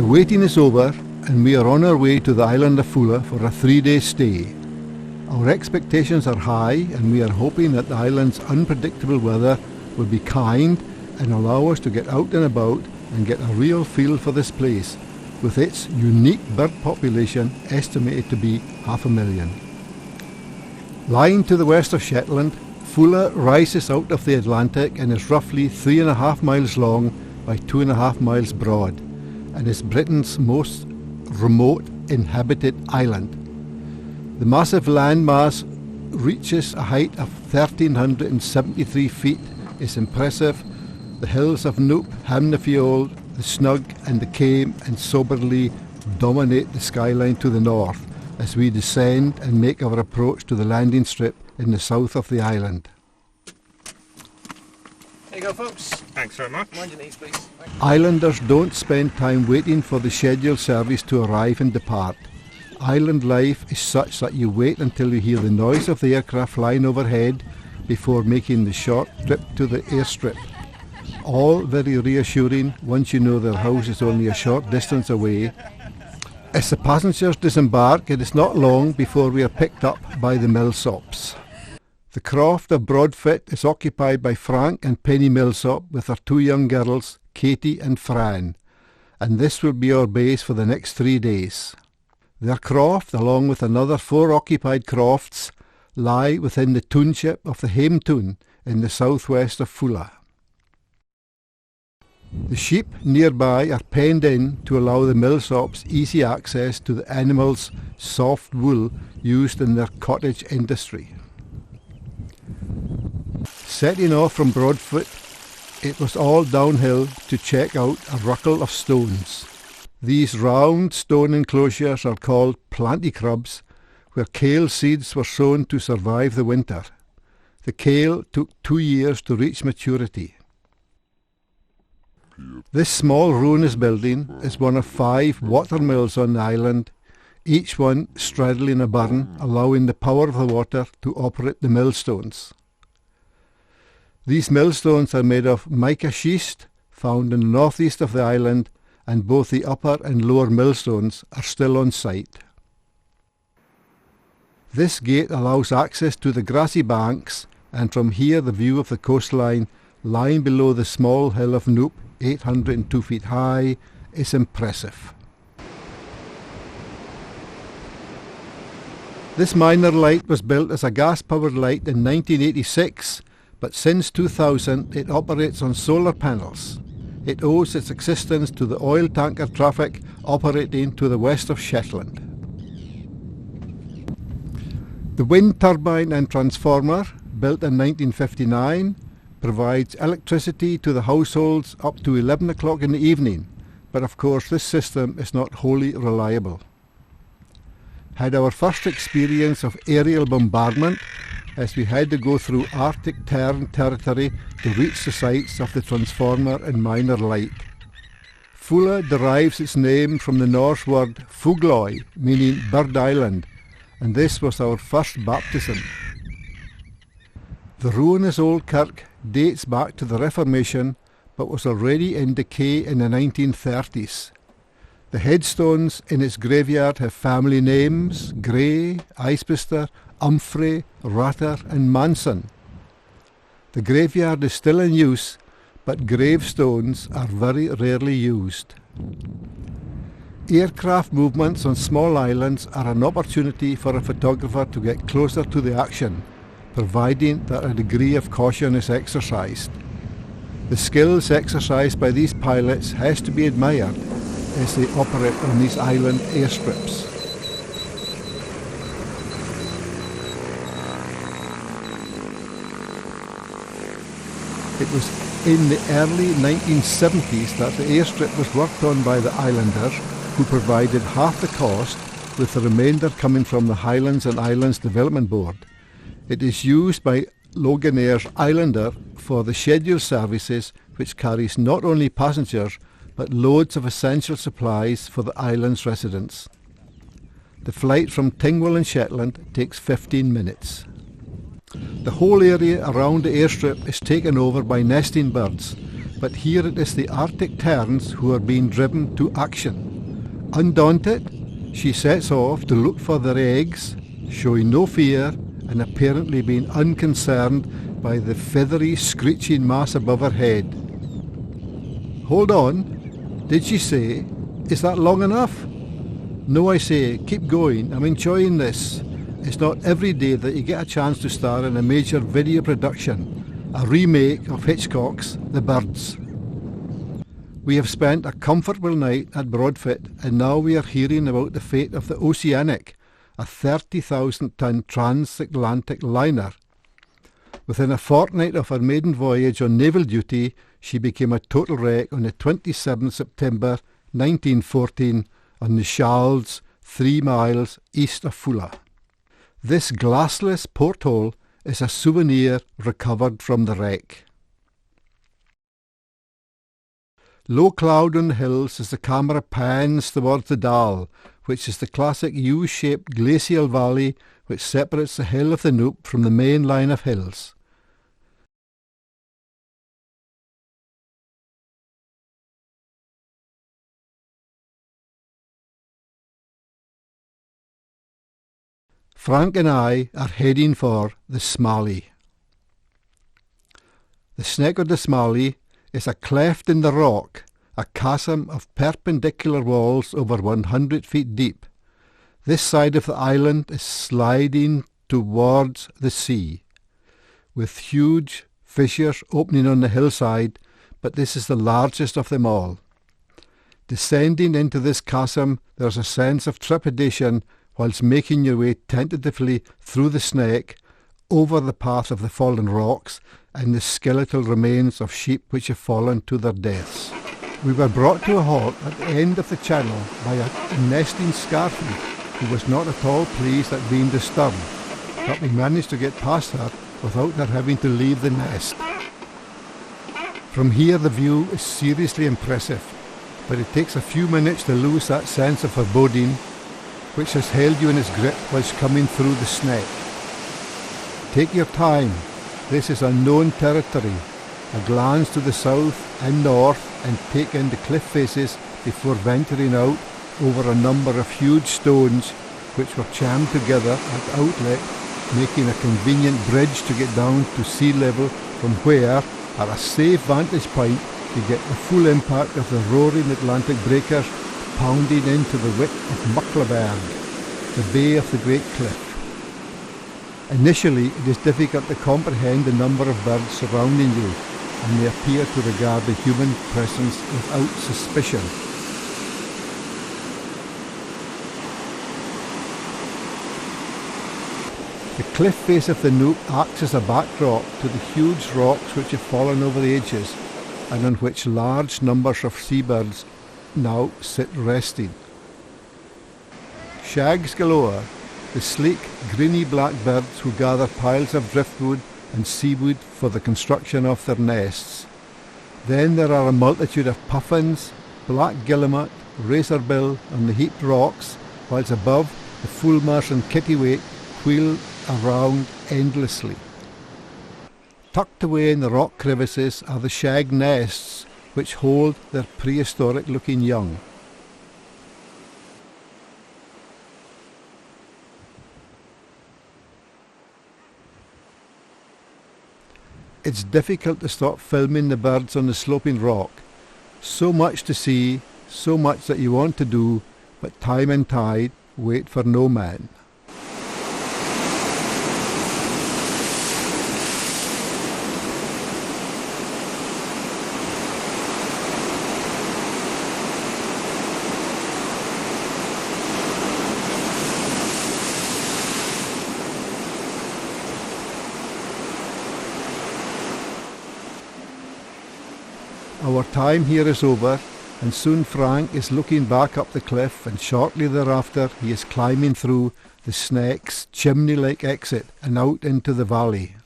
The waiting is over and we are on our way to the island of Foula for a 3-day stay. Our expectations are high and we are hoping that the island's unpredictable weather will be kind and allow us to get out and about and get a real feel for this place, with its unique bird population estimated to be 500,000. Lying to the west of Shetland, Foula rises out of the Atlantic and is roughly 3.5 miles long by 2.5 miles broad, and is Britain's most remote inhabited island. The massive landmass reaches a height of 1,373 feet, is impressive. The hills of Noop, Hamnafield, the Snug and the Came and Soberley dominate the skyline to the north as we descend and make our approach to the landing strip in the south of the island. There you go, folks. Thanks very much. Mind your knees, please. Islanders don't spend time waiting for the scheduled service to arrive and depart. Island life is such that you wait until you hear the noise of the aircraft flying overhead before making the short trip to the airstrip. All very reassuring once you know their house is only a short distance away. As the passengers disembark, it is not long before we are picked up by the Millsops. The croft of Broadfit is occupied by Frank and Penny Millsop with their 2 young girls, Katie and Fran, and this will be our base for the next 3 days. Their croft, along with another 4 occupied crofts, lie within the township of the Hametun in the southwest of Foula. The sheep nearby are penned in to allow the Millsops easy access to the animals' soft wool used in their cottage industry. Setting off from Broadfoot, it was all downhill to check out a ruckle of stones. These round stone enclosures are called planticrubs, where kale seeds were sown to survive the winter. The kale took 2 years to reach maturity. This small ruinous building is one of 5 watermills on the island, each one straddling a burn, allowing the power of the water to operate the millstones. These millstones are made of mica schist, found in the northeast of the island, and both the upper and lower millstones are still on site. This gate allows access to the grassy banks, and from here the view of the coastline, lying below the small hill of Noop, 802 feet high, is impressive. This minor light was built as a gas-powered light in 1986, but since 2000 it operates on solar panels. It owes its existence to the oil tanker traffic operating to the west of Shetland. The wind turbine and transformer, built in 1959, provides electricity to the households up to 11 o'clock in the evening, but of course this system is not wholly reliable. Had our first experience of aerial bombardment as we had to go through Arctic Tern territory to reach the sites of the transformer and minor light. Foula derives its name from the Norse word fugloi, meaning bird island, and this was our first baptism. The ruinous old kirk dates back to the Reformation, but was already in decay in the 1930s. The headstones in its graveyard have family names: Gray, Icebester, Humphrey, Ratter and Manson. The graveyard is still in use, but gravestones are very rarely used. Aircraft movements on small islands are an opportunity for a photographer to get closer to the action, providing that a degree of caution is exercised. The skills exercised by these pilots has to be admired as they operate on these island airstrips. It was in the early 1970s that the airstrip was worked on by the islanders, who provided half the cost, with the remainder coming from the Highlands and Islands Development Board. It is used by Loganair's Islander for the scheduled services, which carries not only passengers but loads of essential supplies for the island's residents. The flight from Tingwell in Shetland takes 15 minutes. The whole area around the airstrip is taken over by nesting birds, but here it is the Arctic terns who are being driven to action. Undaunted, she sets off to look for their eggs, showing no fear and apparently being unconcerned by the feathery, screeching mass above her head. Hold on, did she say? Is that long enough? No, I say, keep going, I'm enjoying this. It's not every day that you get a chance to star in a major video production, a remake of Hitchcock's The Birds. We have spent a comfortable night at Broadfoot, and now we are hearing about the fate of the Oceanic, a 30,000-ton transatlantic liner. Within a fortnight of her maiden voyage on naval duty, she became a total wreck on the 27th September 1914 on the Shaalds, 3 miles east of Foula. This glassless porthole is a souvenir recovered from the wreck. Low cloud on the hills as the camera pans towards the Dal, which is the classic U-shaped glacial valley which separates the hill of the Noop from the main line of hills. Frank and I are heading for the Smalley. The Sneck of the Smalley is a cleft in the rock, a chasm of perpendicular walls over 100 feet deep. This side of the island is sliding towards the sea, with huge fissures opening on the hillside, but this is the largest of them all. Descending into this chasm, there is a sense of trepidation whilst making your way tentatively through the Sneck, over the path of the fallen rocks and the skeletal remains of sheep which have fallen to their deaths. We were brought to a halt at the end of the channel by a nesting scarfie who was not at all pleased at being disturbed, but we managed to get past her without her having to leave the nest. From here the view is seriously impressive, but it takes a few minutes to lose that sense of foreboding which has held you in its grip whilst coming through the Sneck. Take your time, this is unknown territory. A glance to the south and north and take in the cliff faces before venturing out over a number of huge stones which were jammed together at outlet, making a convenient bridge to get down to sea level, from where, at a safe vantage point, you get the full impact of the roaring Atlantic breakers pounding into the wit of Muckleberg, the bay of the Great Cliff. Initially, it is difficult to comprehend the number of birds surrounding you, and they appear to regard the human presence without suspicion. The cliff face of the Noop acts as a backdrop to the huge rocks which have fallen over the edges, and on which large numbers of seabirds now sit resting. Shags galore, the sleek, greeny black birds who gather piles of driftwood and seaweed for the construction of their nests. Then there are a multitude of puffins, black guillemot, razorbill on the heaped rocks, whilst above the fulmars and kittiwake wheel around endlessly. Tucked away in the rock crevices are the shag nests which hold their prehistoric looking young. It's difficult to stop filming the birds on the sloping rock. So much to see, so much that you want to do, but time and tide wait for no man. Our time here is over, and soon Frank is looking back up the cliff, and shortly thereafter he is climbing through the Sneck's chimney-like exit and out into the valley.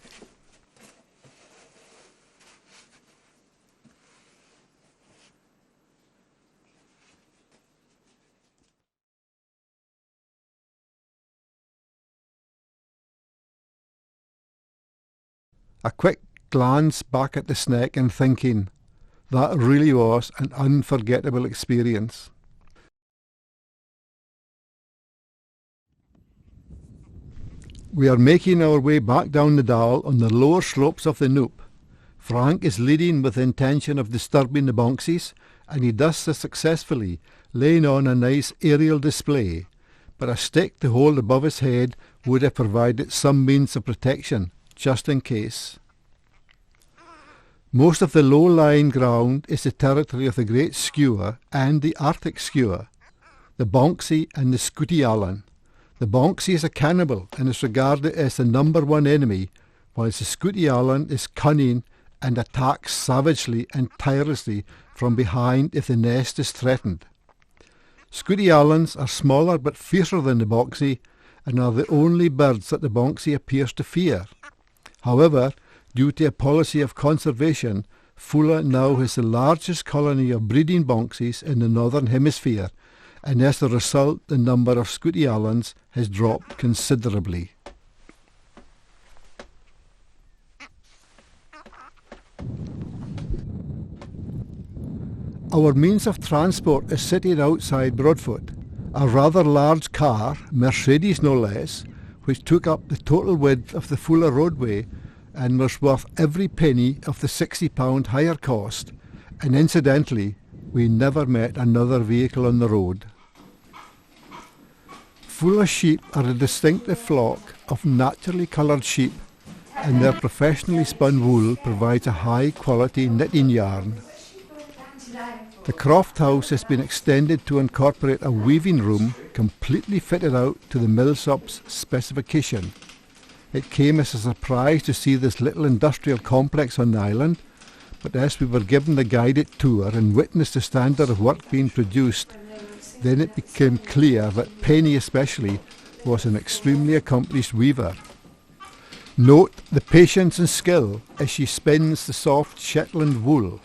A quick glance back at the Sneck and thinking, that really was an unforgettable experience. We are making our way back down the Dal on the lower slopes of the Noop. Frank is leading with the intention of disturbing the bonxies, and he does this successfully, laying on a nice aerial display, but a stick to hold above his head would have provided some means of protection, just in case. Most of the low-lying ground is the territory of the great skua and the Arctic skua, the bonxie and the scooty allen. The bonxie is a cannibal and is regarded as the number one enemy, whilst the scooty allen is cunning and attacks savagely and tirelessly from behind if the nest is threatened. Scooty allens are smaller but fiercer than the bonxie and are the only birds that the bonxie appears to fear. However, due to a policy of conservation, Foula now has the largest colony of breeding bonxies in the northern hemisphere, and as a result the number of scooty allens has dropped considerably. Our means of transport is sitting outside Broadfoot, a rather large car, Mercedes no less, which took up the total width of the Foula roadway and was worth every penny of the £60 hire cost, and incidentally we never met another vehicle on the road. Foula sheep are a distinctive flock of naturally coloured sheep, and their professionally spun wool provides a high quality knitting yarn. The croft house has been extended to incorporate a weaving room completely fitted out to the Millsop's specification. It came as a surprise to see this little industrial complex on the island, but as we were given the guided tour and witnessed the standard of work being produced, then it became clear that Penny especially was an extremely accomplished weaver. Note the patience and skill as she spins the soft Shetland wool.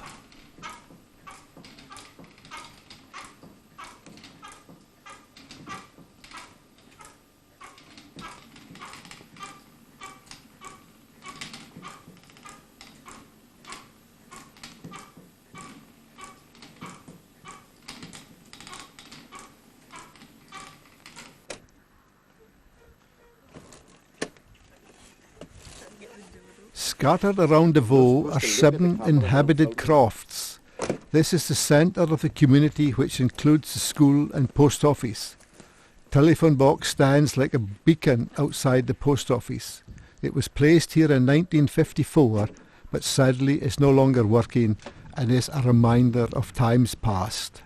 Scattered around the Voe are 7 inhabited crofts. This is the centre of the community, which includes the school and post office. Telephone box stands like a beacon outside the post office. It was placed here in 1954, but sadly is no longer working and is a reminder of times past.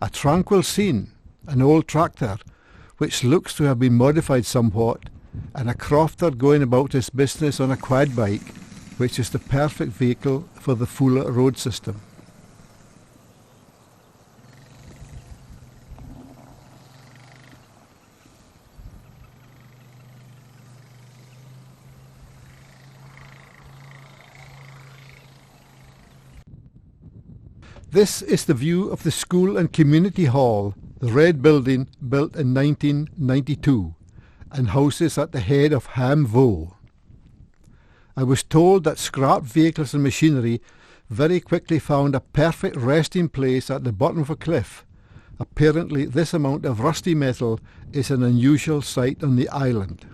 A tranquil scene, an old tractor, which looks to have been modified somewhat, and a crofter going about his business on a quad bike, which is the perfect vehicle for the Foula road system. This is the view of the school and community hall, the red building built in 1992. And houses at the head of Ham Voe. I was told that scrap vehicles and machinery very quickly found a perfect resting place at the bottom of a cliff. Apparently this amount of rusty metal is an unusual sight on the island.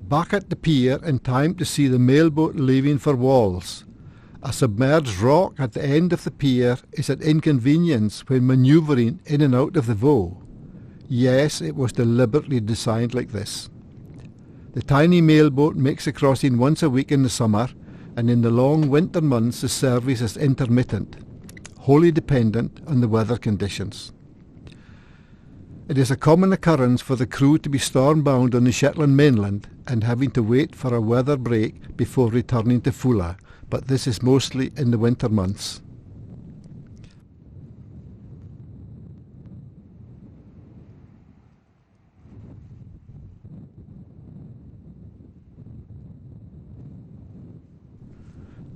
Back at the pier in time to see the mailboat leaving for Walls. A submerged rock at the end of the pier is an inconvenience when manoeuvring in and out of the Voe. Yes, it was deliberately designed like this. The tiny mailboat makes a crossing once a week in the summer, and in the long winter months the service is intermittent, wholly dependent on the weather conditions. It is a common occurrence for the crew to be stormbound on the Shetland mainland and having to wait for a weather break before returning to Foula, but this is mostly in the winter months.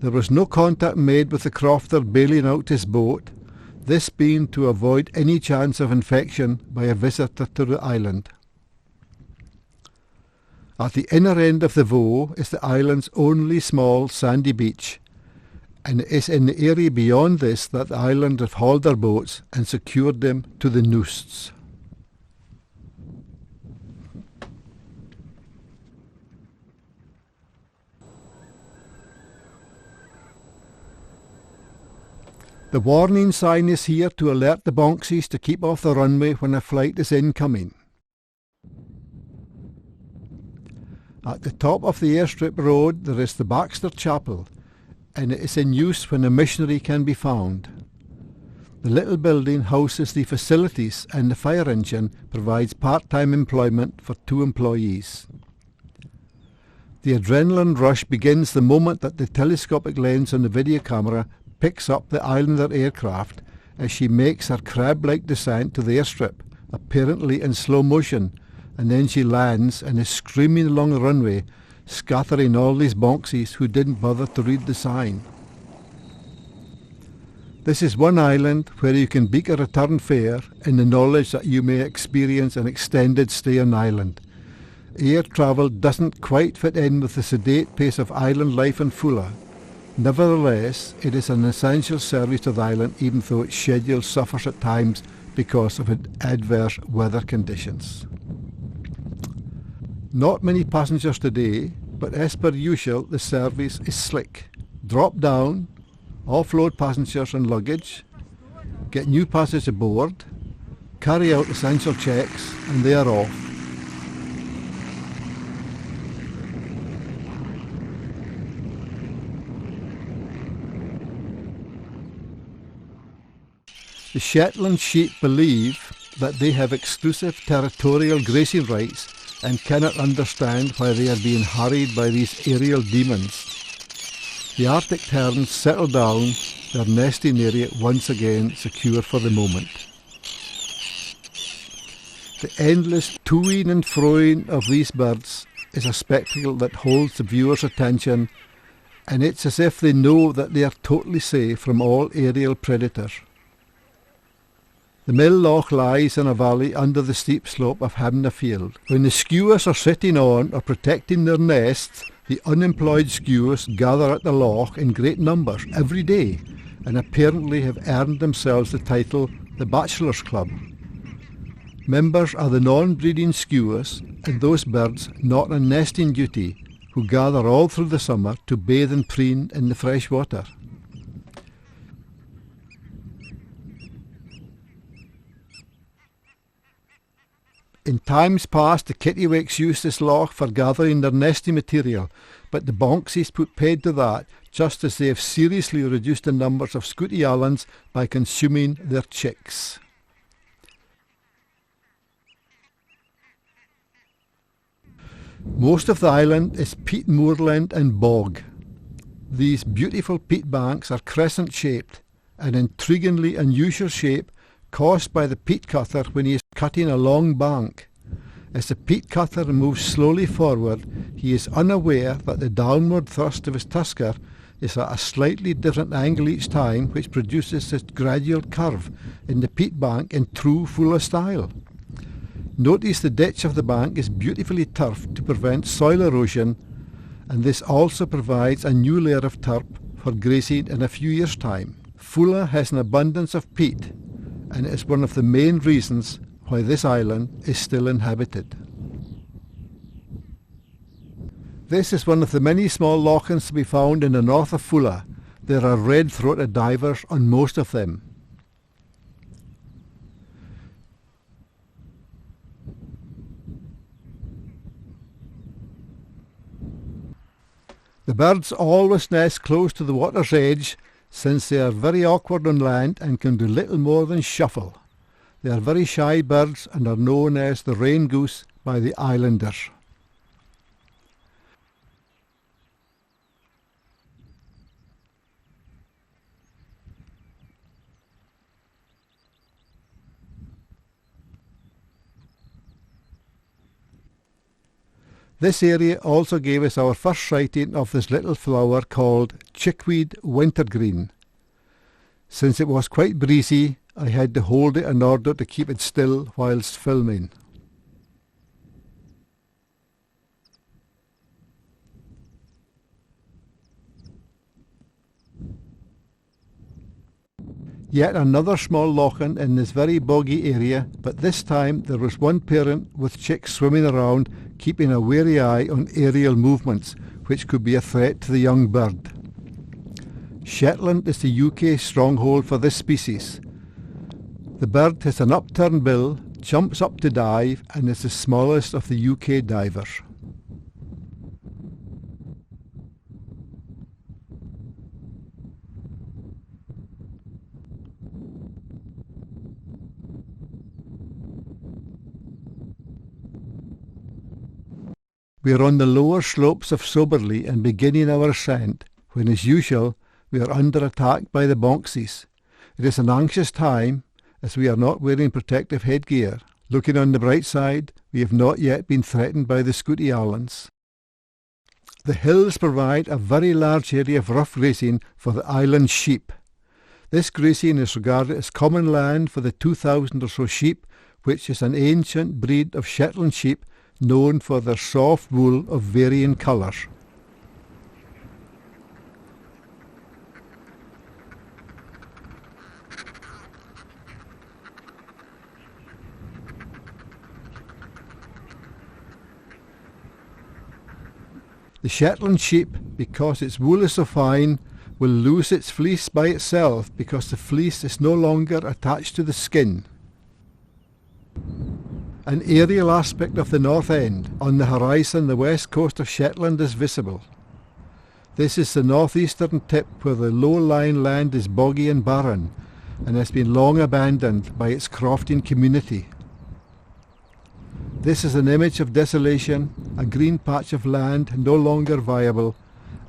There was no contact made with the crofter bailing out his boat, this being to avoid any chance of infection by a visitor to the island. At the inner end of the Voe is the island's only small sandy beach, and it is in the area beyond this that the island have hauled their boats and secured them to the noosts. The warning sign is here to alert the bonxies to keep off the runway when a flight is incoming. At the top of the airstrip road there is the Baxter Chapel, and it is in use when a missionary can be found. The little building houses the facilities, and the fire engine provides part-time employment for 2 employees. The adrenaline rush begins the moment that the telescopic lens on the video camera picks up the Islander aircraft as she makes her crab-like descent to the airstrip, apparently in slow motion, and then she lands and is screaming along the runway, scattering all these bonxies who didn't bother to read the sign. This is one island where you can book a return fare in the knowledge that you may experience an extended stay on island. Air travel doesn't quite fit in with the sedate pace of island life in Foula. Nevertheless, it is an essential service to the island, even though its schedule suffers at times because of adverse weather conditions. Not many passengers today, but as per usual the service is slick. Drop down, offload passengers and luggage, get new passengers aboard, carry out essential checks, and they are off. The Shetland sheep believe that they have exclusive territorial grazing rights and cannot understand why they are being harried by these aerial demons. The Arctic terns settle down, their nesting area once again secure for the moment. The endless to-ing and fro-ing of these birds is a spectacle that holds the viewer's attention, and it's as if they know that they are totally safe from all aerial predators. The Mill Loch lies in a valley under the steep slope of Hamna Field. When the skuas are sitting on or protecting their nests, the unemployed skuas gather at the loch in great numbers every day and apparently have earned themselves the title the Bachelors' Club. Members are the non-breeding skuas and those birds not on nesting duty who gather all through the summer to bathe and preen in the fresh water. In times past, the kittiwakes used this loch for gathering their nesting material, but the bonxies put paid to that, just as they have seriously reduced the numbers of Scooty Allans by consuming their chicks. Most of the island is peat moorland and bog. These beautiful peat banks are crescent-shaped, an intriguingly unusual shape caused by the peat cutter when he is cutting a long bank. As the peat cutter moves slowly forward, he is unaware that the downward thrust of his tusker is at a slightly different angle each time, which produces this gradual curve in the peat bank in true Foula style. Notice the ditch of the bank is beautifully turfed to prevent soil erosion, and this also provides a new layer of turf for grazing in a few years' time. Foula has an abundance of peat, and it is one of the main reasons why this island is still inhabited. This is one of the many small lochans to be found in the north of Foula. There are red-throated divers on most of them. The birds always nest close to the water's edge, since they are very awkward on land and can do little more than shuffle. They are very shy birds and are known as the rain goose by the islanders. This area also gave us our first sighting of this little flower called chickweed wintergreen. Since it was quite breezy, I had to hold it in order to keep it still whilst filming. Yet another small lochan in this very boggy area, but this time there was one parent with chicks swimming around, keeping a wary eye on aerial movements, which could be a threat to the young bird. Shetland is the UK stronghold for this species. The bird has an upturned bill, jumps up to dive, and is the smallest of the UK divers. We are on the lower slopes of Soberley and beginning our ascent, when as usual we are under attack by the bonxies. It is an anxious time, as we are not wearing protective headgear. Looking on the bright side, we have not yet been threatened by the Scooty Islands. The hills provide a very large area of rough grazing for the island sheep. This grazing is regarded as common land for the 2,000 or so sheep, which is an ancient breed of Shetland sheep known for their soft wool of varying colours. The Shetland sheep, because its wool is so fine, will lose its fleece by itself because the fleece is no longer attached to the skin. An aerial aspect of the north end. On the horizon the west coast of Shetland is visible. This is the northeastern tip where the low-lying land is boggy and barren and has been long abandoned by its crofting community. This is an image of desolation, a green patch of land no longer viable,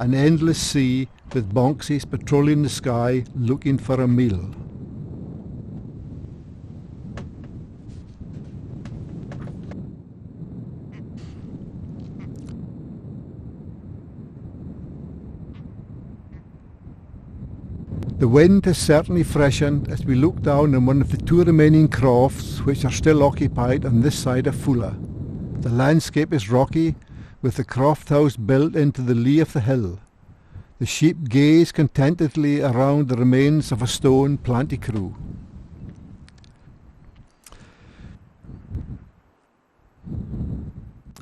an endless sea with bonxies patrolling the sky looking for a meal. The wind has certainly freshened as we look down on one of the two remaining crofts which are still occupied on this side of Foula. The landscape is rocky, with the croft house built into the lee of the hill. The sheep gaze contentedly around the remains of a stone planticrew.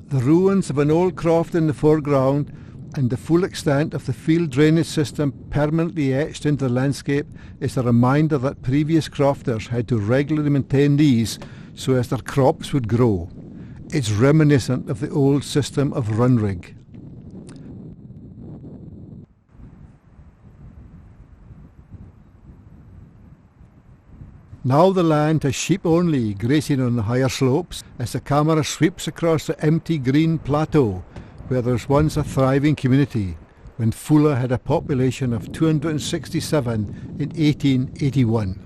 The ruins of an old croft in the foreground and the full extent of the field drainage system permanently etched into the landscape is a reminder that previous crofters had to regularly maintain these so as their crops would grow. It's reminiscent of the old system of runrig. Now the land has sheep only grazing on the higher slopes as the camera sweeps across the empty green plateau where there was once a thriving community when Foula had a population of 267 in 1881.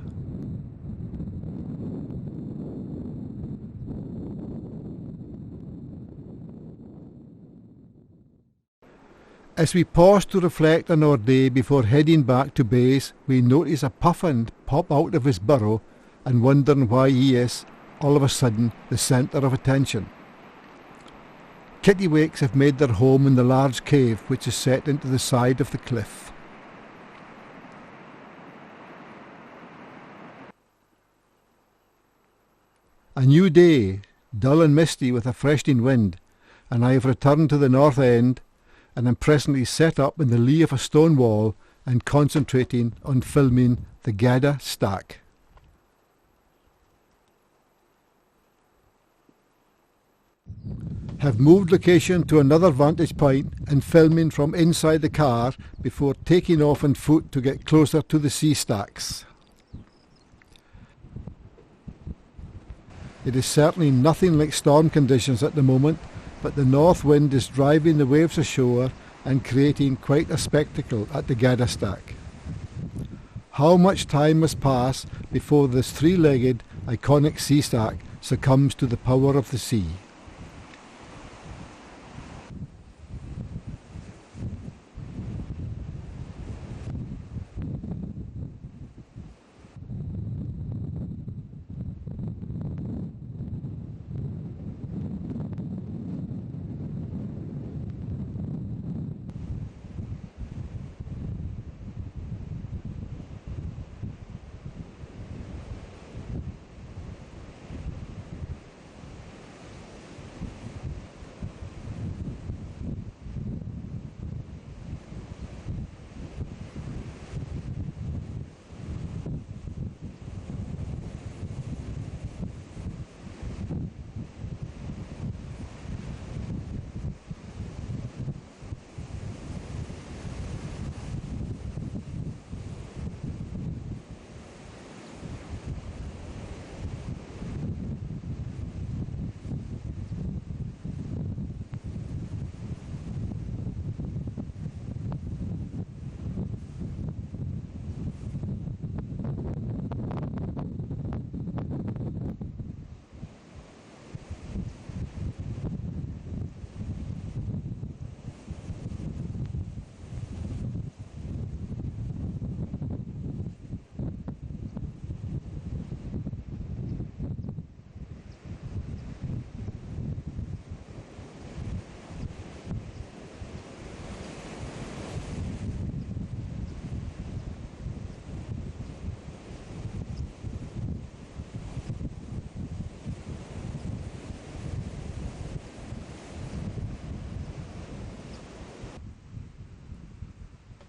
As we pause to reflect on our day before heading back to base, we notice a puffin pop out of his burrow and wondering why he is, all of a sudden, the centre of attention. Kittiwakes have made their home in the large cave which is set into the side of the cliff. A new day, dull and misty with a freshening wind, and I have returned to the north end and am presently set up in the lee of a stone wall and concentrating on filming the Gadda stack. Have moved location to another vantage point and filming from inside the car before taking off on foot to get closer to the sea stacks. It is certainly nothing like storm conditions at the moment, but the north wind is driving the waves ashore and creating quite a spectacle at the Gadda stack. How much time must pass before this three-legged, iconic sea stack succumbs to the power of the sea?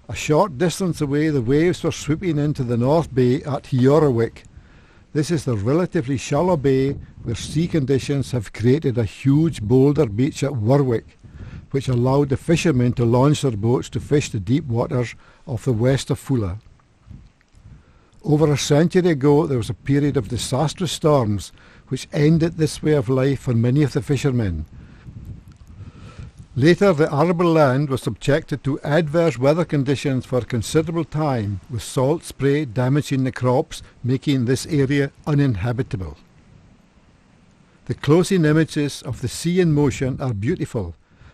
A short distance away the waves were sweeping into the North Bay at Hiorawick. This is the relatively shallow bay where sea conditions have created a huge boulder beach at Warwick, which allowed the fishermen to launch their boats to fish the deep waters off the west of Foula. Over a century ago there was a period of disastrous storms which ended this way of life for many of the fishermen. Later the arable land was subjected to adverse weather conditions for a considerable time, with salt spray damaging the crops, making this area uninhabitable. The closing images of the sea in motion are beautiful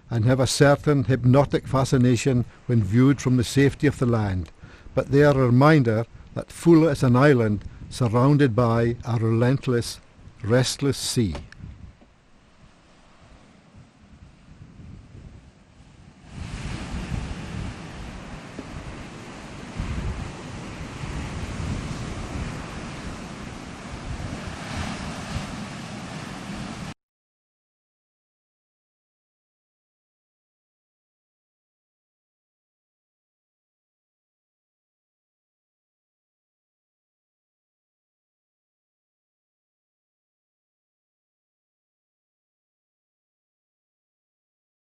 and have a certain hypnotic fascination when viewed from the safety of the land, but they are a reminder that Foula is an island surrounded by a relentless, restless sea.